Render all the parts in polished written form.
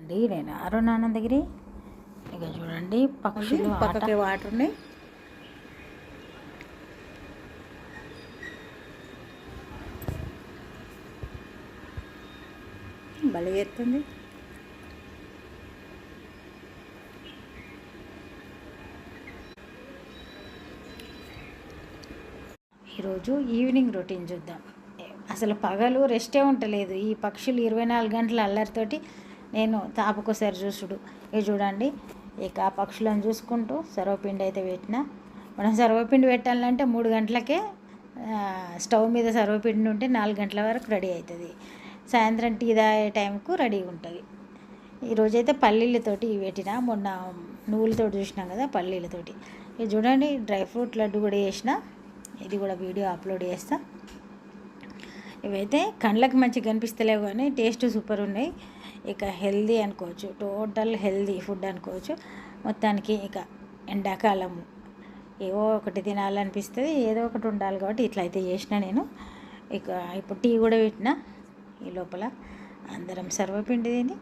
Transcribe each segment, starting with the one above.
అండి నేను అరుణానందగిరి. ఇక చూడండి పక్షులు పక్కకి వాటర్ ఉన్నాయి. భలే ఎత్తుంది. ఈరోజు ఈవినింగ్ రొటీన్ చూద్దాం. అసలు పగలు రెస్టే ఉండలేదు. ఈ పక్షులు 24 గంటల అల్లరితోటి నేను తాపకోసారి చూసుడు. ఇవి చూడండి, ఇక ఆ పక్షులను చూసుకుంటూ సర్వపిండి అయితే పెట్టిన. మనం సర్వపిండి పెట్టాలంటే 3 గంటలకే స్టవ్ మీద సర్వపిండి ఉంటే 4 గంటల వరకు రెడీ అవుతుంది. సాయంత్రం టీ తాగే టైంకు రెడీగా ఉంటుంది. ఈరోజైతే పల్లీలతోటి పెట్టిన. మొన్న నువ్వులతోటి చూసినాం కదా, పల్లీలతోటి. ఇది చూడండి, డ్రై ఫ్రూట్ లడ్డు కూడా చేసిన. ఇది కూడా వీడియో అప్లోడ్ చేస్తా. ఇవైతే కళ్ళకి మంచిగా కనిపిస్తలేవు కానీ టేస్ట్ సూపర్ ఉన్నాయి. ఇక హెల్దీ అనుకోవచ్చు, టోటల్ హెల్దీ ఫుడ్ అనుకోవచ్చు. మొత్తానికి ఇక ఎండాకాలము ఏవో ఒకటి తినాలనిపిస్తుంది, ఏదో ఒకటి ఉండాలి కాబట్టి ఇట్లా అయితే చేసిన నేను. ఇక ఇప్పుడు టీ కూడా పెట్టిన. ఈ లోపల అందరం సర్వపిండి తిని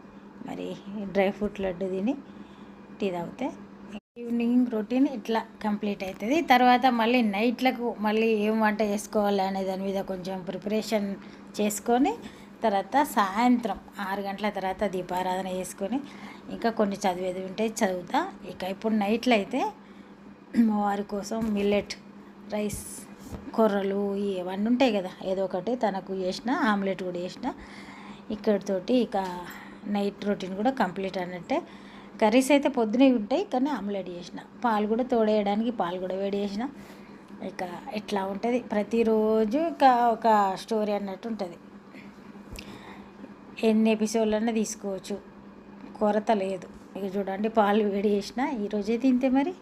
మరి డ్రై ఫ్రూట్ లడ్డు తిని టీ తాగితే ఈవినింగ్ రొటీన్ ఇట్లా కంప్లీట్ అవుతుంది. తర్వాత మళ్ళీ నైట్లకు మళ్ళీ ఏం వంట చేసుకోవాలి అనే దాని మీద కొంచెం ప్రిపరేషన్ చేసుకొని తర్వాత సాయంత్రం 6 గంటల తర్వాత దీపారాధన చేసుకొని ఇంకా కొన్ని చదివేది ఉంటే చదువుతా. ఇక ఇప్పుడు నైట్లో అయితే మా వారి కోసం మిల్లెట్ రైస్, కొర్రలు ఇవన్నీ ఉంటాయి కదా, ఏదో ఒకటి తనకు చేసిన, ఆమ్లెట్ కూడా చేసిన. ఇక్కడితోటి ఇక నైట్ రొటీన్ కూడా కంప్లీట్ అన్నట్టే. కర్రీస్ అయితే పొద్దునే ఉంటాయి కానీ ఆమ్లెట్ చేసిన, పాలు కూడా తోడేయడానికి పాలు కూడా వేడి చేసిన. ఇక ఇట్లా ఉంటుంది ప్రతిరోజు. ఇక ఒక స్టోరీ అన్నట్టు ఉంటుంది. ఎన్ని ఎపిసోడ్లన్నా తీసుకోవచ్చు, కొరత లేదు. ఇక చూడండి, పాలు వేడి చేసిన. ఈరోజైతే ఇంతే మరి.